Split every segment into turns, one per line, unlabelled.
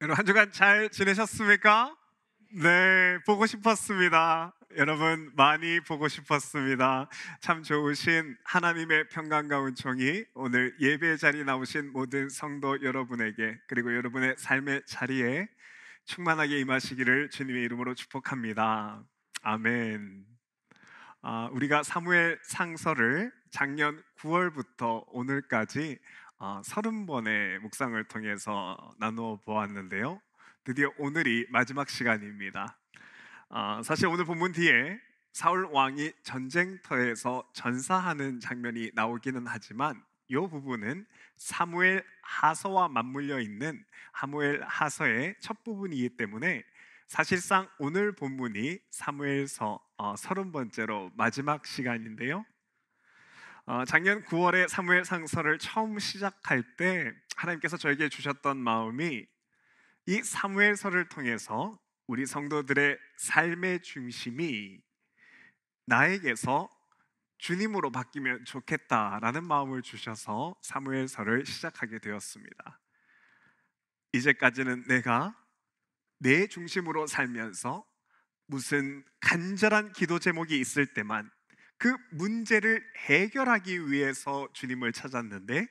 여러분 한 주간 잘 지내셨습니까? 네, 보고 싶었습니다. 여러분 많이 보고 싶었습니다. 참 좋으신 하나님의 평강과 은총이 오늘 예배 자리에 나오신 모든 성도 여러분에게 그리고 여러분의 삶의 자리에 충만하게 임하시기를 주님의 이름으로 축복합니다. 아멘. 우리가 사무엘 상서를 작년 9월부터 오늘까지 30번의 묵상을 통해서 나누어 보았는데요. 드디어 오늘이 마지막 시간입니다. 사실 오늘 본문 뒤에 사울 왕이 전쟁터에서 전사하는 장면이 나오기는 하지만 이 부분은 사무엘 하서와 맞물려 있는 사무엘 하서의 첫 부분이기 때문에 사실상 오늘 본문이 사무엘서 30번째로 마지막 시간인데요. 작년 9월에 사무엘 상서를 처음 시작할 때 하나님께서 저에게 주셨던 마음이 이 사무엘서를 통해서 우리 성도들의 삶의 중심이 나에게서 주님으로 바뀌면 좋겠다라는 마음을 주셔서 사무엘서를 시작하게 되었습니다. 이제까지는 내가 내 중심으로 살면서 무슨 간절한 기도 제목이 있을 때만 그 문제를 해결하기 위해서 주님을 찾았는데,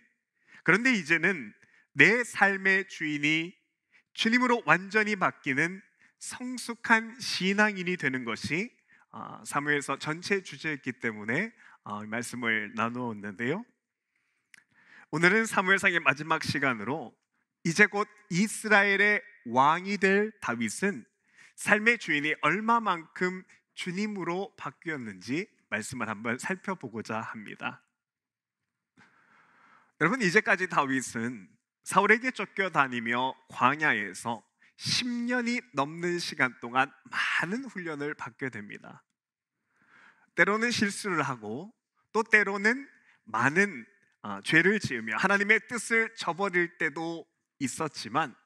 그런데 이제는 내 삶의 주인이 주님으로 완전히 바뀌는 성숙한 신앙인이 되는 것이 사무엘서 전체 주제였기 때문에 말씀을 나누었는데요. 오늘은 사무엘상의 마지막 시간으로 이제 곧 이스라엘의 왕이 될 다윗은 삶의 주인이 얼마만큼 주님으로 바뀌었는지 말씀을 한번 살펴보고자 합니다. 여러분, 이제까지 다윗은 사울에게 쫓겨다니며 광야에서 10년이 넘는 시간 동안 많은 훈련을 받게 됩니다. 때로는 실수를 하고 또 때로는 많은 죄를 지으며 하나님의 뜻을 저버릴 때도 있었지만,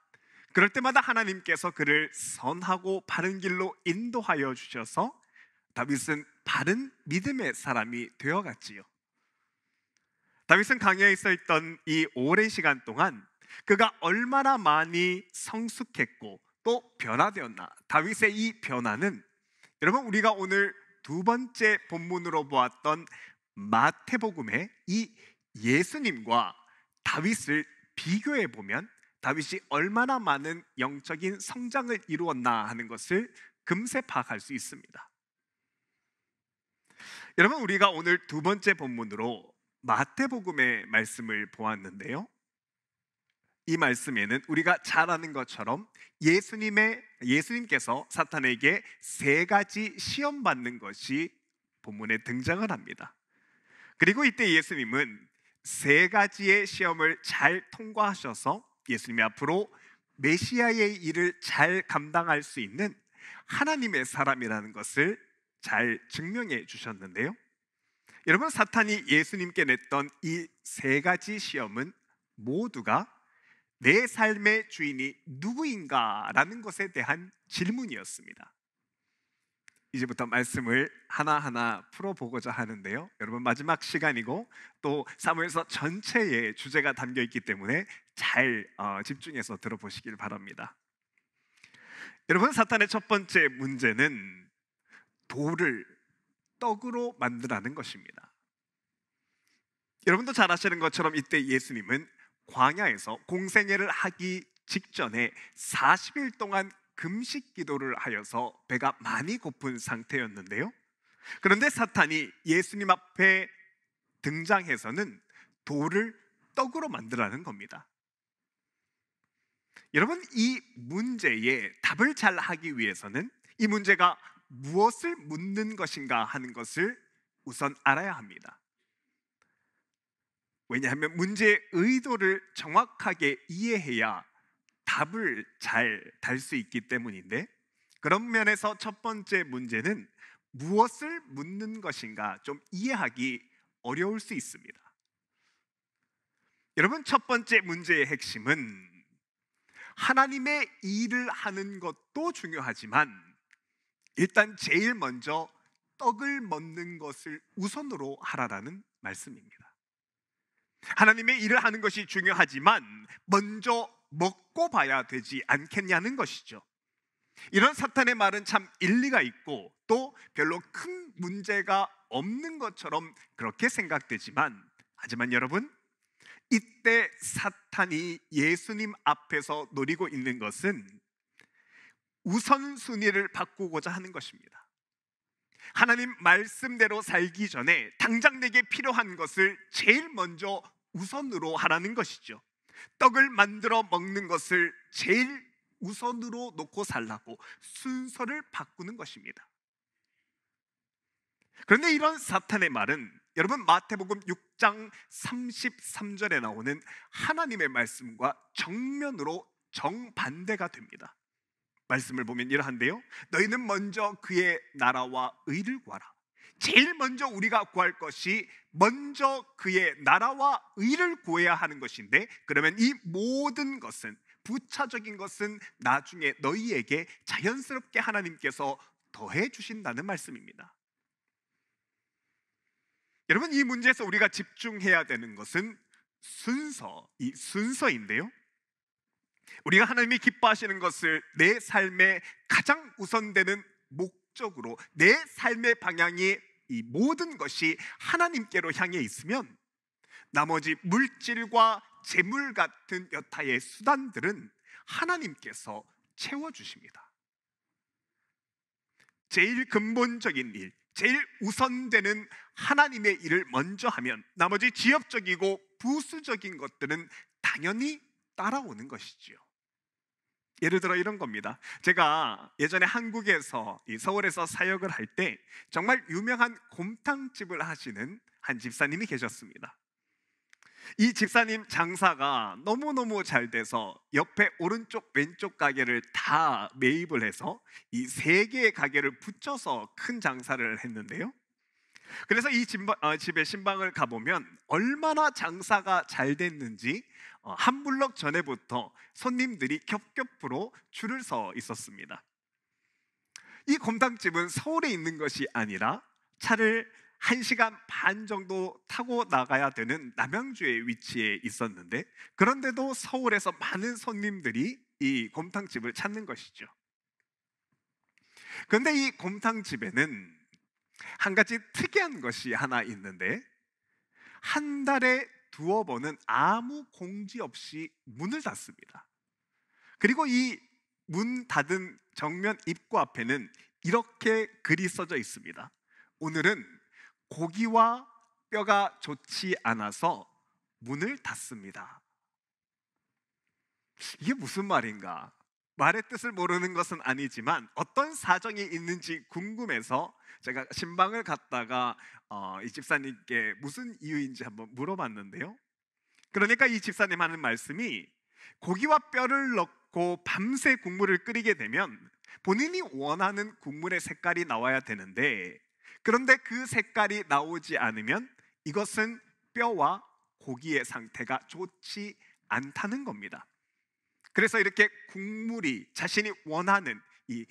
그럴 때마다 하나님께서 그를 선하고 바른 길로 인도하여 주셔서 다윗은 바른 믿음의 사람이 되어갔지요. 다윗은 광야에 서 있던 이 오랜 시간 동안 그가 얼마나 많이 성숙했고 또 변화되었나. 다윗의 이 변화는 여러분, 우리가 오늘 두 번째 본문으로 보았던 마태복음의 이 예수님과 다윗을 비교해 보면 다윗이 얼마나 많은 영적인 성장을 이루었나 하는 것을 금세 파악할 수 있습니다. 여러분, 우리가 오늘 두 번째 본문으로 마태복음의 말씀을 보았는데요. 이 말씀에는 우리가 잘 아는 것처럼 예수님께서 사탄에게 세 가지 시험 받는 것이 본문에 등장을 합니다. 그리고 이때 예수님은 세 가지의 시험을 잘 통과하셔서 예수님이 앞으로 메시아의 일을 잘 감당할 수 있는 하나님의 사람이라는 것을 잘 증명해 주셨는데요. 여러분, 사탄이 예수님께 냈던 이 세 가지 시험은 모두가 내 삶의 주인이 누구인가라는 것에 대한 질문이었습니다. 이제부터 말씀을 하나하나 풀어보고자 하는데요. 여러분, 마지막 시간이고 또 사무엘서 전체에 주제가 담겨 있기 때문에 잘 집중해서 들어보시길 바랍니다. 여러분, 사탄의 첫 번째 문제는 돌을 떡으로 만들라는 것입니다. 여러분도 잘 아시는 것처럼 이때 예수님은 광야에서 공생애를 하기 직전에 40일 동안 금식 기도를 하여서 배가 많이 고픈 상태였는데요. 그런데 사탄이 예수님 앞에 등장해서는 돌을 떡으로 만들라는 겁니다. 여러분, 이 문제에 답을 잘 하기 위해서는 이 문제가 무엇을 묻는 것인가 하는 것을 우선 알아야 합니다. 왜냐하면 문제의 의도를 정확하게 이해해야 답을 잘 달 수 있기 때문인데, 그런 면에서 첫 번째 문제는 무엇을 묻는 것인가 좀 이해하기 어려울 수 있습니다. 여러분, 첫 번째 문제의 핵심은 하나님의 일을 하는 것도 중요하지만 일단 제일 먼저 떡을 먹는 것을 우선으로 하라라는 말씀입니다. 하나님의 일을 하는 것이 중요하지만 먼저 먹고 봐야 되지 않겠냐는 것이죠. 이런 사탄의 말은 참 일리가 있고 또 별로 큰 문제가 없는 것처럼 그렇게 생각되지만, 하지만 여러분, 이때 사탄이 예수님 앞에서 노리고 있는 것은 우선순위를 바꾸고자 하는 것입니다. 하나님 말씀대로 살기 전에 당장 내게 필요한 것을 제일 먼저 우선으로 하라는 것이죠. 떡을 만들어 먹는 것을 제일 우선으로 놓고 살라고 순서를 바꾸는 것입니다. 그런데 이런 사탄의 말은 여러분, 마태복음 6장 33절에 나오는 하나님의 말씀과 정면으로 정반대가 됩니다. 말씀을 보면 이러한데요, 너희는 먼저 그의 나라와 의를 구하라. 제일 먼저 우리가 구할 것이 먼저 그의 나라와 의를 구해야 하는 것인데, 그러면 이 모든 것은, 부차적인 것은 나중에 너희에게 자연스럽게 하나님께서 더해 주신다는 말씀입니다. 여러분, 이 문제에서 우리가 집중해야 되는 것은 이 순서인데요, 우리가 하나님이 기뻐하시는 것을 내 삶의 가장 우선되는 목적으로, 내 삶의 방향이, 이 모든 것이 하나님께로 향해 있으면 나머지 물질과 재물 같은 여타의 수단들은 하나님께서 채워주십니다. 제일 근본적인 일, 제일 우선되는 하나님의 일을 먼저 하면 나머지 지엽적이고 부수적인 것들은 당연히 따라오는 것이지요. 예를 들어 이런 겁니다. 제가 예전에 한국에서, 서울에서 사역을 할 때 정말 유명한 곰탕집을 하시는 한 집사님이 계셨습니다. 이 집사님 장사가 너무너무 잘 돼서 옆에 오른쪽 왼쪽 가게를 다 매입을 해서 이 세 개의 가게를 붙여서 큰 장사를 했는데요, 그래서 이 집에 신방을 가보면 얼마나 장사가 잘 됐는지 한 블럭 전에부터 손님들이 겹겹으로 줄을 서 있었습니다. 이 곰탕집은 서울에 있는 것이 아니라 차를 1시간 반 정도 타고 나가야 되는 남양주에 위치해 있었는데, 그런데도 서울에서 많은 손님들이 이 곰탕집을 찾는 것이죠. 그런데 이 곰탕집에는 한 가지 특이한 것이 하나 있는데, 한 달에 두어 번은 아무 공지 없이 문을 닫습니다. 그리고 이 문 닫은 정면 입구 앞에는 이렇게 글이 써져 있습니다. 오늘은 고기와 뼈가 좋지 않아서 문을 닫습니다. 이게 무슨 말인가? 말의 뜻을 모르는 것은 아니지만 어떤 사정이 있는지 궁금해서 제가 신방을 갔다가 이 집사님께 무슨 이유인지 한번 물어봤는데요, 그러니까 이 집사님 하는 말씀이, 고기와 뼈를 넣고 밤새 국물을 끓이게 되면 본인이 원하는 국물의 색깔이 나와야 되는데, 그런데 그 색깔이 나오지 않으면 이것은 뼈와 고기의 상태가 좋지 않다는 겁니다. 그래서 이렇게 국물이, 자신이 원하는 이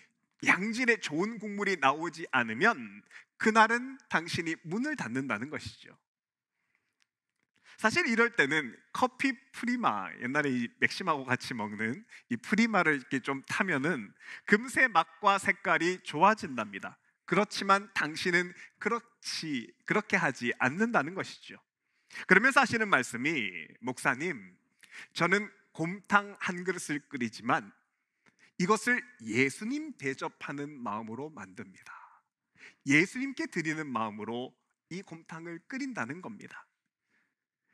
양질의 좋은 국물이 나오지 않으면 그날은 당신이 문을 닫는다는 것이죠. 사실 이럴 때는 커피 프리마, 옛날에 이 맥심하고 같이 먹는 이 프리마를 이렇게 좀 타면은 금세 맛과 색깔이 좋아진답니다. 그렇지만 당신은 그렇게 하지 않는다는 것이죠. 그러면서 하시는 말씀이, 목사님, 저는 곰탕 한 그릇을 끓이지만 이것을 예수님 대접하는 마음으로 만듭니다. 예수님께 드리는 마음으로 이 곰탕을 끓인다는 겁니다.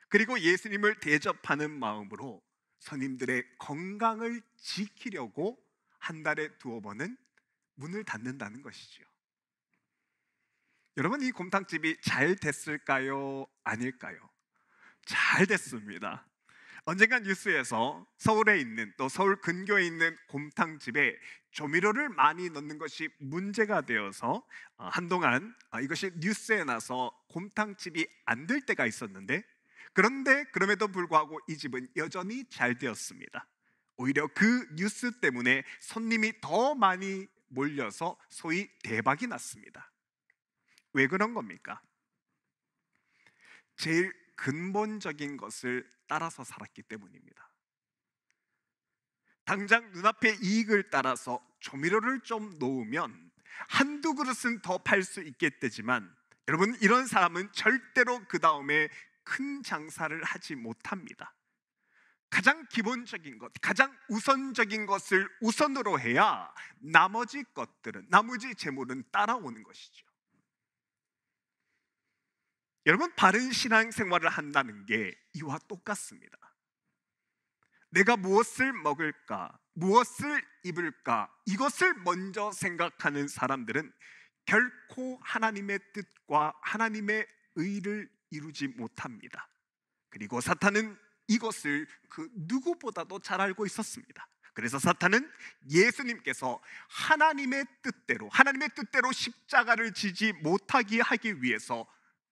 그리고 예수님을 대접하는 마음으로 손님들의 건강을 지키려고 한 달에 두어 번은 문을 닫는다는 것이죠. 여러분, 이 곰탕집이 잘 됐을까요? 아닐까요? 잘 됐습니다. 언젠가 뉴스에서 서울에 있는, 또 서울 근교에 있는 곰탕집에 조미료를 많이 넣는 것이 문제가 되어서 한동안 이것이 뉴스에 나서 곰탕집이 안 될 때가 있었는데, 그런데 그럼에도 불구하고 이 집은 여전히 잘 되었습니다. 오히려 그 뉴스 때문에 손님이 더 많이 몰려서 소위 대박이 났습니다. 왜 그런 겁니까? 제일 근본적인 것을 따라서 살았기 때문입니다. 당장 눈앞의 이익을 따라서 조미료를 좀 놓으면 한두 그릇은 더 팔 수 있겠지만, 여러분, 이런 사람은 절대로 그 다음에 큰 장사를 하지 못합니다. 가장 기본적인 것, 가장 우선적인 것을 우선으로 해야 나머지 것들은, 나머지 재물은 따라오는 것이죠. 여러분, 바른 신앙생활을 한다는 게 이와 똑같습니다. 내가 무엇을 먹을까, 무엇을 입을까, 이것을 먼저 생각하는 사람들은 결코 하나님의 뜻과 하나님의 의를 이루지 못합니다. 그리고 사탄은 이것을 그 누구보다도 잘 알고 있었습니다. 그래서 사탄은 예수님께서 하나님의 뜻대로 십자가를 지지 못하게 하기 위해서,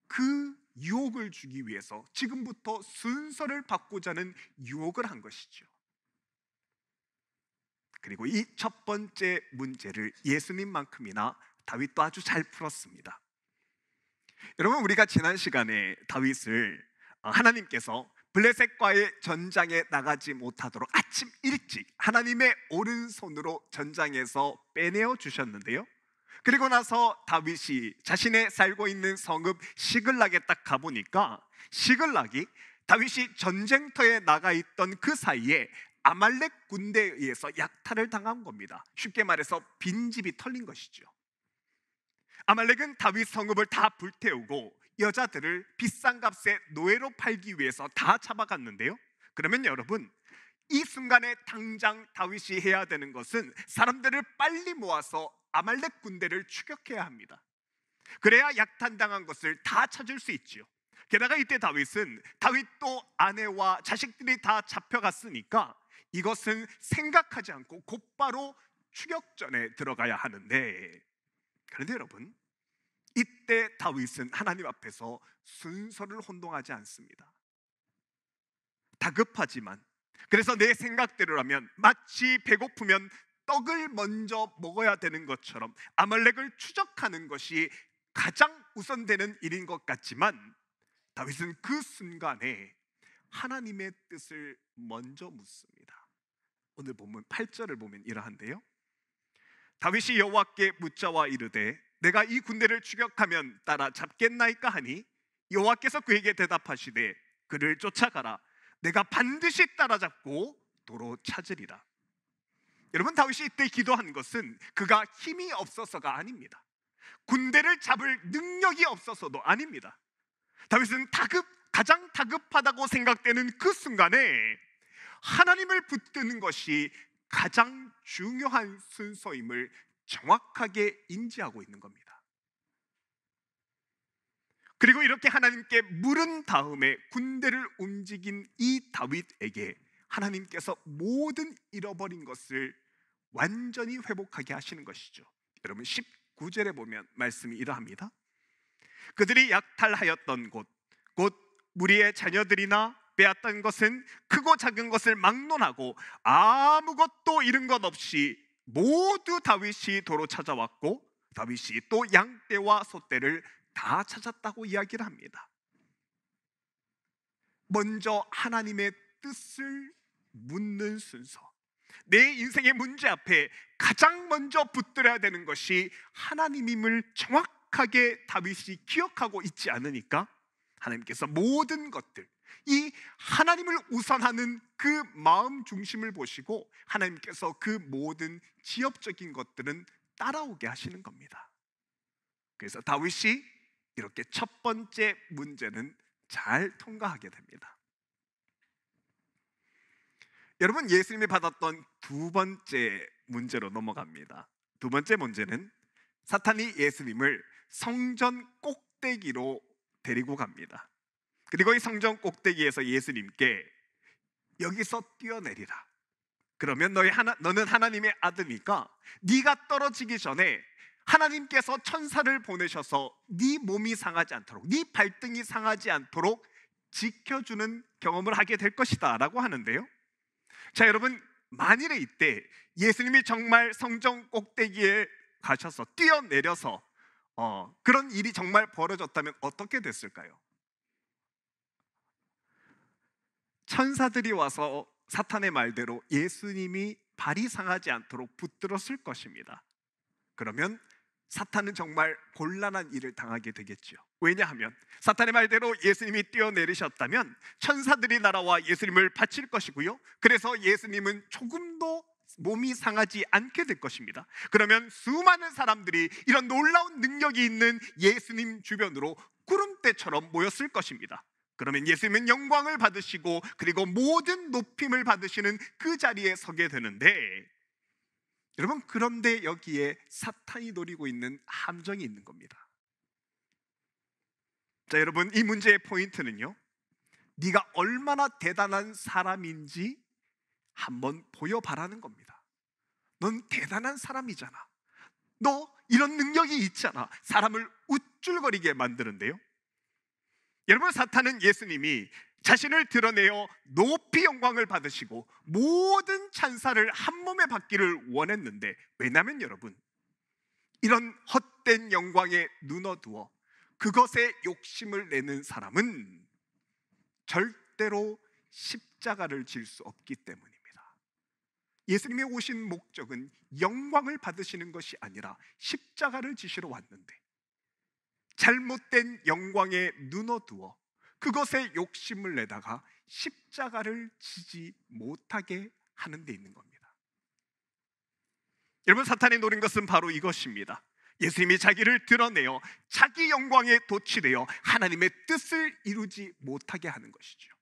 그 유혹을 주기 위해서 지금부터 순서를 바꾸자는 유혹을 한 것이죠. 그리고 이 첫 번째 문제를 예수님만큼이나 다윗도 아주 잘 풀었습니다. 여러분, 우리가 지난 시간에 다윗을 하나님께서 블레셋과의 전장에 나가지 못하도록 아침 일찍 하나님의 오른손으로 전장에서 빼내어 주셨는데요, 그리고 나서 다윗이 자신의 살고 있는 성읍 시글락에 딱 가보니까, 시글락이 다윗이 전쟁터에 나가 있던 그 사이에 아말렉 군대에 의해서 약탈을 당한 겁니다. 쉽게 말해서 빈집이 털린 것이죠. 아말렉은 다윗 성읍을 다 불태우고 여자들을 비싼 값에 노예로 팔기 위해서 다 잡아갔는데요, 그러면 여러분, 이 순간에 당장 다윗이 해야 되는 것은 사람들을 빨리 모아서 아말렉 군대를 추격해야 합니다. 그래야 약탈당한 것을 다 찾을 수 있지요. 게다가 이때 다윗도 아내와 자식들이 다 잡혀갔으니까 이것은 생각하지 않고 곧바로 추격전에 들어가야 하는데, 그런데 여러분, 이때 다윗은 하나님 앞에서 순서를 혼동하지 않습니다. 다급하지만, 그래서 내 생각대로라면 마치 배고프면 떡을 먼저 먹어야 되는 것처럼 아말렉을 추적하는 것이 가장 우선되는 일인 것 같지만, 다윗은 그 순간에 하나님의 뜻을 먼저 묻습니다. 오늘 본문 8절을 보면 이러한데요, 다윗이 여호와께 묻자와 이르되 내가 이 군대를 추격하면 따라잡겠나이까 하니, 여호와께서 그에게 대답하시되 그를 쫓아가라. 내가 반드시 따라잡고 도로 찾으리라. 여러분, 다윗이 이때 기도한 것은 그가 힘이 없어서가 아닙니다. 군대를 잡을 능력이 없어서도 아닙니다. 다윗은 가장 다급하다고 생각되는 그 순간에 하나님을 붙드는 것이 가장 중요한 순서임을 정확하게 인지하고 있는 겁니다. 그리고 이렇게 하나님께 물은 다음에 군대를 움직인 이 다윗에게 하나님께서 모든 잃어버린 것을 완전히 회복하게 하시는 것이죠. 여러분, 19절에 보면 말씀이 이러합니다. 그들이 약탈하였던 곳, 곧 무리의 자녀들이나 빼앗던 것은 크고 작은 것을 막론하고 아무것도 잃은 것 없이 모두 다윗이 도로 찾아왔고, 다윗이 또 양떼와 소떼를 다 찾았다고 이야기를 합니다. 먼저 하나님의 뜻을 묻는 순서, 내 인생의 문제 앞에 가장 먼저 붙들어야 되는 것이 하나님임을 정확하게 다윗이 기억하고 있지 않으니까 하나님께서 모든 것들, 이 하나님을 우선하는 그 마음 중심을 보시고 하나님께서 그 모든 지엽적인 것들은 따라오게 하시는 겁니다. 그래서 다윗이 이렇게 첫 번째 문제는 잘 통과하게 됩니다. 여러분, 예수님이 받았던 두 번째 문제로 넘어갑니다. 두 번째 문제는 사탄이 예수님을 성전 꼭대기로 데리고 갑니다. 그리고 이 성전 꼭대기에서 예수님께 여기서 뛰어내리라. 그러면 너는 하나님의 아들이니까 네가 떨어지기 전에 하나님께서 천사를 보내셔서 네 몸이 상하지 않도록, 네 발등이 상하지 않도록 지켜주는 경험을 하게 될 것이다 라고 하는데요, 자 여러분, 만일에 이때 예수님이 정말 성전 꼭대기에 가셔서 뛰어내려서 그런 일이 정말 벌어졌다면 어떻게 됐을까요? 천사들이 와서 사탄의 말대로 예수님이 발이 상하지 않도록 붙들었을 것입니다. 그러면 사탄은 정말 곤란한 일을 당하게 되겠죠. 왜냐하면 사탄의 말대로 예수님이 뛰어내리셨다면 천사들이 날아와 예수님을 바칠 것이고요, 그래서 예수님은 조금도 몸이 상하지 않게 될 것입니다. 그러면 수많은 사람들이 이런 놀라운 능력이 있는 예수님 주변으로 구름대처럼 모였을 것입니다. 그러면 예수님은 영광을 받으시고 그리고 모든 높임을 받으시는 그 자리에 서게 되는데, 여러분, 그런데 여기에 사탄이 노리고 있는 함정이 있는 겁니다. 자, 여러분, 이 문제의 포인트는요, 네가 얼마나 대단한 사람인지 한번 보여봐라는 겁니다. 넌 대단한 사람이잖아, 너 이런 능력이 있잖아. 사람을 우쭐거리게 만드는데요, 여러분, 사탄은 예수님이 자신을 드러내어 높이 영광을 받으시고 모든 찬사를 한 몸에 받기를 원했는데, 왜냐하면 여러분, 이런 헛된 영광에 눈어두어 그것에 욕심을 내는 사람은 절대로 십자가를 질 수 없기 때문입니다. 예수님이 오신 목적은 영광을 받으시는 것이 아니라 십자가를 지시러 왔는데, 잘못된 영광에 눈어두어 그것에 욕심을 내다가 십자가를 지지 못하게 하는 데 있는 겁니다. 여러분, 사탄이 노린 것은 바로 이것입니다. 예수님이 자기를 드러내어 자기 영광에 도취되어 하나님의 뜻을 이루지 못하게 하는 것이죠.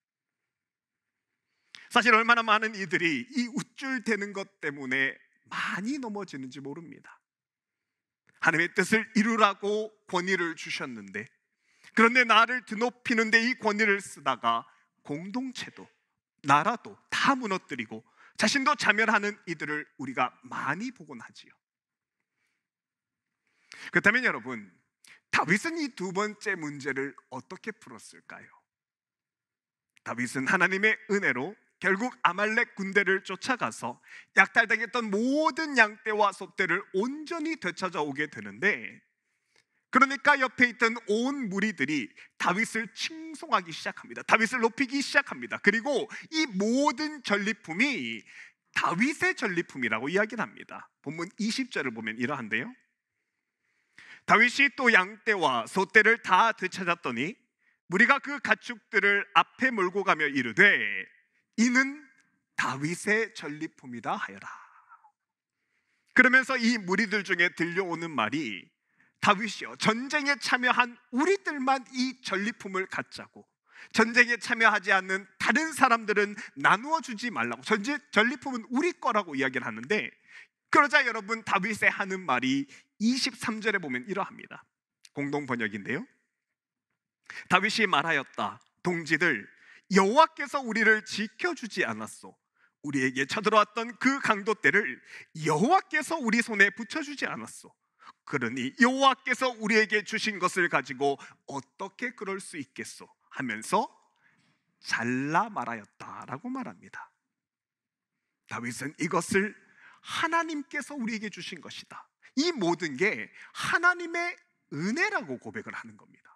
사실 얼마나 많은 이들이 이 우쭐대는 것 때문에 많이 넘어지는지 모릅니다. 하나님의 뜻을 이루라고 권위를 주셨는데, 그런데 나를 드높이는데 이 권위를 쓰다가 공동체도 나라도 다 무너뜨리고 자신도 자멸하는 이들을 우리가 많이 보곤 하지요. 그렇다면 여러분, 다윗은 이 두 번째 문제를 어떻게 풀었을까요? 다윗은 하나님의 은혜로 결국 아말렉 군대를 쫓아가서 약탈당했던 모든 양떼와 소떼를 온전히 되찾아오게 되는데, 그러니까 옆에 있던 온 무리들이 다윗을 칭송하기 시작합니다. 다윗을 높이기 시작합니다. 그리고 이 모든 전리품이 다윗의 전리품이라고 이야기를 합니다. 본문 20절을 보면 이러한데요, 다윗이 또 양떼와 소떼를 다 되찾았더니 무리가 그 가축들을 앞에 몰고 가며 이르되 이는 다윗의 전리품이다 하여라. 그러면서 이 무리들 중에 들려오는 말이, 다윗이여, 전쟁에 참여한 우리들만 이 전리품을 갖자고, 전쟁에 참여하지 않는 다른 사람들은 나누어 주지 말라고, 전리품은 우리 거라고 이야기를 하는데, 그러자 여러분, 다윗의 하는 말이 23절에 보면 이러합니다. 공동 번역인데요, 다윗이 말하였다. 동지들, 여호와께서 우리를 지켜주지 않았소. 우리에게 쳐들어왔던 그 강도 때를 여호와께서 우리 손에 붙여주지 않았소. 그러니 여호와께서 우리에게 주신 것을 가지고 어떻게 그럴 수 있겠소 하면서 잘라 말하였다라고 말합니다. 다윗은 이것을 하나님께서 우리에게 주신 것이다, 이 모든 게 하나님의 은혜라고 고백을 하는 겁니다.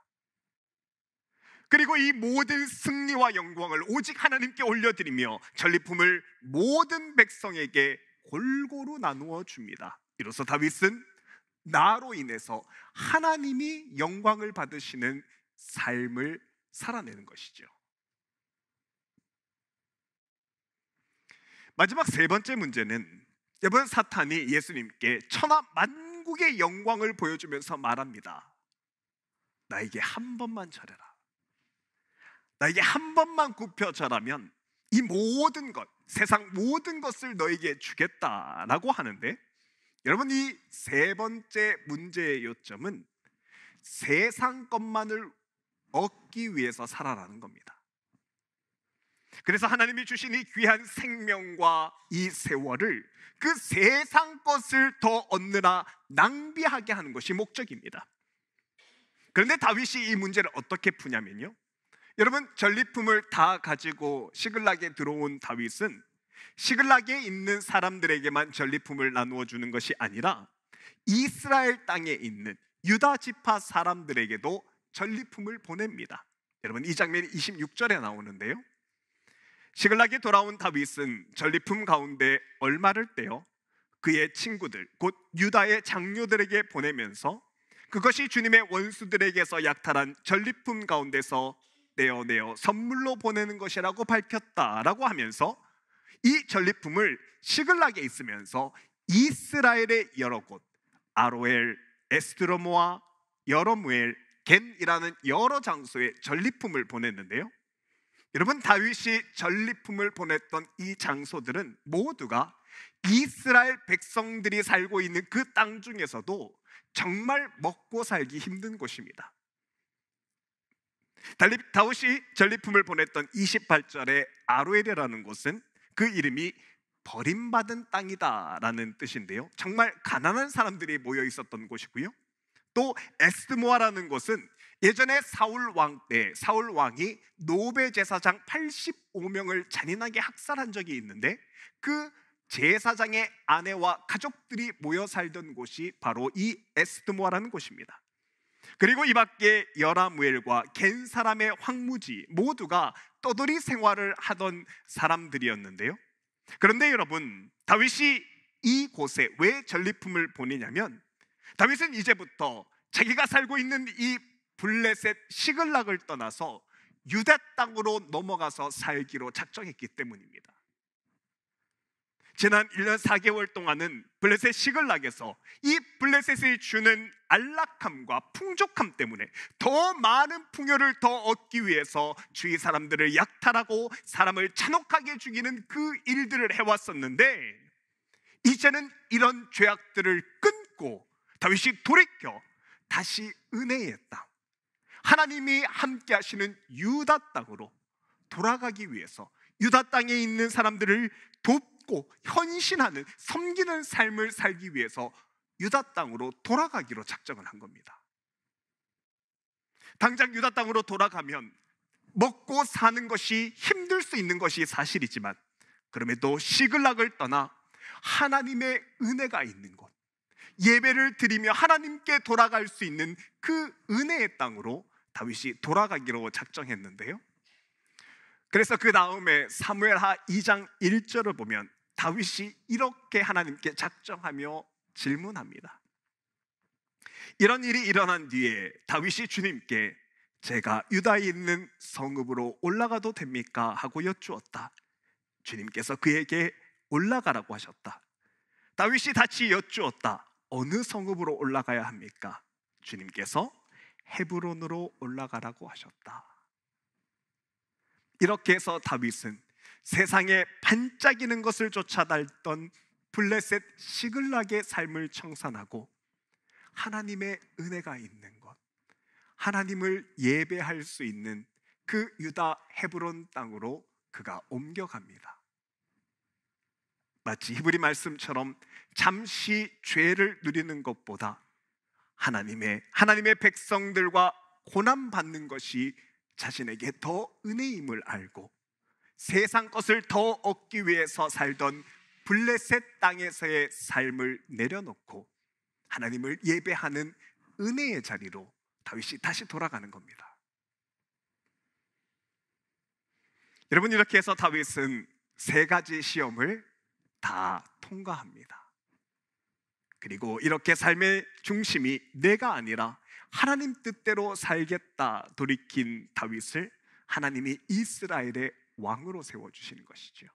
그리고 이 모든 승리와 영광을 오직 하나님께 올려드리며 전리품을 모든 백성에게 골고루 나누어 줍니다. 이로써 다윗은 나로 인해서 하나님이 영광을 받으시는 삶을 살아내는 것이죠. 마지막 세 번째 문제는, 여러분, 사탄이 예수님께 천하 만국의 영광을 보여주면서 말합니다. 나에게 한 번만 절해라, 나에게 한 번만 굽혀 절하면 이 모든 것, 세상 모든 것을 너에게 주겠다라고 하는데, 여러분, 이 세 번째 문제의 요점은 세상 것만을 얻기 위해서 살아라는 겁니다. 그래서 하나님이 주신 이 귀한 생명과 이 세월을 그 세상 것을 더 얻느라 낭비하게 하는 것이 목적입니다. 그런데 다윗이 이 문제를 어떻게 푸냐면요, 여러분, 전리품을 다 가지고 시글락에 들어온 다윗은 시글락에 있는 사람들에게만 전리품을 나누어 주는 것이 아니라 이스라엘 땅에 있는 유다 지파 사람들에게도 전리품을 보냅니다. 여러분, 이 장면이 26절에 나오는데요, 시글락에 돌아온 다윗은 전리품 가운데 얼마를 떼어 그의 친구들 곧 유다의 장로들에게 보내면서 그것이 주님의 원수들에게서 약탈한 전리품 가운데서 떼어내어 선물로 보내는 것이라고 밝혔다라고 하면서 이 전리품을 시글락에 있으면서 이스라엘의 여러 곳 아로엘, 에스드로모아, 여러무엘, 겐이라는 여러 장소에 전리품을 보냈는데요. 여러분, 다윗이 전리품을 보냈던 이 장소들은 모두가 이스라엘 백성들이 살고 있는 그 땅 중에서도 정말 먹고 살기 힘든 곳입니다. 다윗이 전리품을 보냈던 28절의 아로엘이라는 곳은 그 이름이 버림받은 땅이다라는 뜻인데요, 정말 가난한 사람들이 모여 있었던 곳이고요. 또 에스드모아라는 곳은 예전에 사울 왕 때 사울 왕이 노베 제사장 85명을 잔인하게 학살한 적이 있는데 그 제사장의 아내와 가족들이 모여 살던 곳이 바로 이 에스드모아라는 곳입니다. 그리고 이 밖에 여라무엘과 겐 사람의 황무지 모두가 떠돌이 생활을 하던 사람들이었는데요. 그런데 여러분, 다윗이 이곳에 왜 전리품을 보내냐면 다윗은 이제부터 자기가 살고 있는 이 블레셋 시글락을 떠나서 유다 땅으로 넘어가서 살기로 작정했기 때문입니다. 지난 1년 4개월 동안은 블레셋 시글락에서 이 블레셋이 주는 안락함과 풍족함 때문에 더 많은 풍요를 더 얻기 위해서 주위 사람들을 약탈하고 사람을 잔혹하게 죽이는 그 일들을 해왔었는데, 이제는 이런 죄악들을 끊고 다윗이 돌이켜 다시 은혜의 땅, 하나님이 함께 하시는 유다 땅으로 돌아가기 위해서 유다 땅에 있는 사람들을 돕고 헌신하는 섬기는 삶을 살기 위해서 유다 땅으로 돌아가기로 작정을 한 겁니다. 당장 유다 땅으로 돌아가면 먹고 사는 것이 힘들 수 있는 것이 사실이지만, 그럼에도 시글락을 떠나 하나님의 은혜가 있는 곳, 예배를 드리며 하나님께 돌아갈 수 있는 그 은혜의 땅으로 다윗이 돌아가기로 작정했는데요. 그래서 그 다음에 사무엘하 2장 1절을 보면 다윗이 이렇게 하나님께 작정하며 질문합니다. 이런 일이 일어난 뒤에 다윗이 주님께 제가 유다에 있는 성읍으로 올라가도 됩니까? 하고 여쭈었다. 주님께서 그에게 올라가라고 하셨다. 다윗이 다시 여쭈었다. 어느 성읍으로 올라가야 합니까? 주님께서 헤브론으로 올라가라고 하셨다. 이렇게 해서 다윗은 세상에 반짝이는 것을 쫓아다녔던 블레셋 시글락의 삶을 청산하고 하나님의 은혜가 있는 곳, 하나님을 예배할 수 있는 그 유다 헤브론 땅으로 그가 옮겨갑니다. 마치 히브리 말씀처럼 잠시 죄를 누리는 것보다 하나님의 백성들과 고난받는 것이 자신에게 더 은혜임을 알고 세상 것을 더 얻기 위해서 살던 블레셋 땅에서의 삶을 내려놓고 하나님을 예배하는 은혜의 자리로 다윗이 다시 돌아가는 겁니다. 여러분, 이렇게 해서 다윗은 3가지 시험을 다 통과합니다. 그리고 이렇게 삶의 중심이 내가 아니라 하나님 뜻대로 살겠다 돌이킨 다윗을 하나님이 이스라엘의 왕으로 세워주시는 것이죠.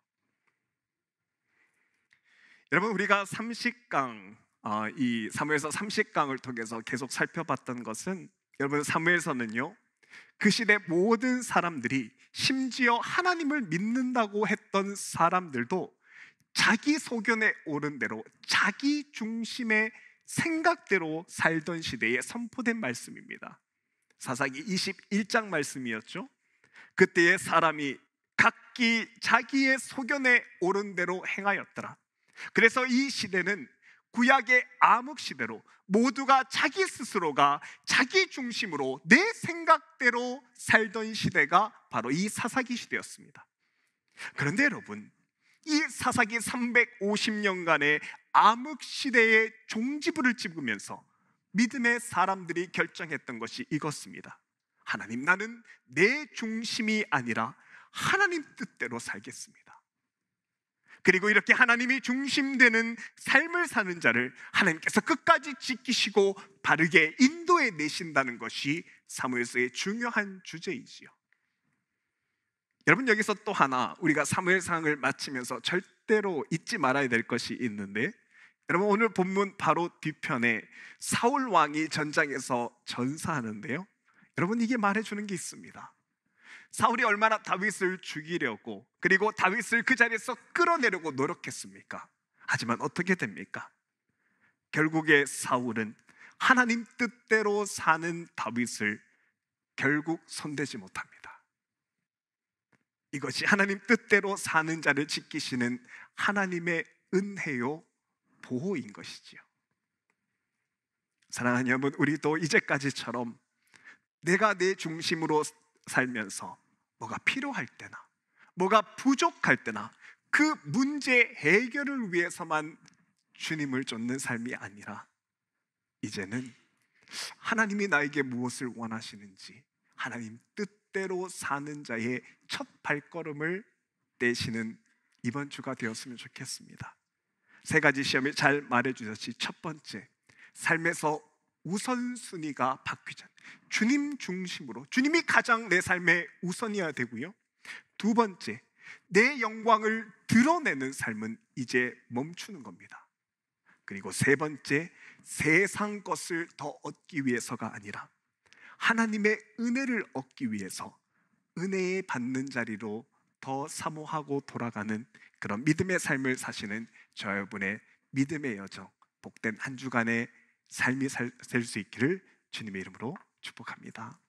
여러분, 우리가 30강, 이 사무엘서 30강을 통해서 계속 살펴봤던 것은, 여러분, 사무엘서는요 그 시대 모든 사람들이, 심지어 하나님을 믿는다고 했던 사람들도 자기 소견에 오른 대로 자기 중심의 생각대로 살던 시대에 선포된 말씀입니다. 사사기 21장 말씀이었죠. 그때의 사람이 각기 자기의 소견에 오른 대로 행하였더라. 그래서 이 시대는 구약의 암흑 시대로 모두가 자기 스스로가 자기 중심으로 내 생각대로 살던 시대가 바로 이 사사기 시대였습니다. 그런데 여러분, 이 사사기 350년간의 암흑 시대의 종지부를 찍으면서 믿음의 사람들이 결정했던 것이 이것입니다. 하나님, 나는 내 중심이 아니라 하나님 뜻대로 살겠습니다. 그리고 이렇게 하나님이 중심되는 삶을 사는 자를 하나님께서 끝까지 지키시고 바르게 인도해 내신다는 것이 사무엘서의 중요한 주제이지요. 여러분, 여기서 또 하나 우리가 사무엘상을 마치면서 절대로 잊지 말아야 될 것이 있는데, 여러분, 오늘 본문 바로 뒤편에 사울 왕이 전장에서 전사하는데요, 여러분, 이게 말해주는 게 있습니다. 사울이 얼마나 다윗을 죽이려고, 그리고 다윗을 그 자리에서 끌어내려고 노력했습니까? 하지만 어떻게 됩니까? 결국에 사울은 하나님 뜻대로 사는 다윗을 결국 손대지 못합니다. 이것이 하나님 뜻대로 사는 자를 지키시는 하나님의 은혜요 보호인 것이지요. 사랑하는 여러분, 우리도 이제까지처럼 내가 내 중심으로 살면서 뭐가 필요할 때나 뭐가 부족할 때나 그 문제 해결을 위해서만 주님을 쫓는 삶이 아니라, 이제는 하나님이 나에게 무엇을 원하시는지 하나님 뜻대로 사는 자의 첫 발걸음을 떼시는 이번 주가 되었으면 좋겠습니다. 세 가지 시험에 잘 말해주셨지. 첫 번째, 삶에서 우선순위가 바뀌자. 주님 중심으로, 주님이 가장 내 삶의 우선이어야 되고요. 두 번째, 내 영광을 드러내는 삶은 이제 멈추는 겁니다. 그리고 세 번째, 세상 것을 더 얻기 위해서가 아니라 하나님의 은혜를 얻기 위해서 은혜에 받는 자리로 더 사모하고 돌아가는 그런 믿음의 삶을 사시는 저 여러분의 믿음의 여정, 복된 한 주간의 삶이 될 수 있기를 주님의 이름으로 축복합니다.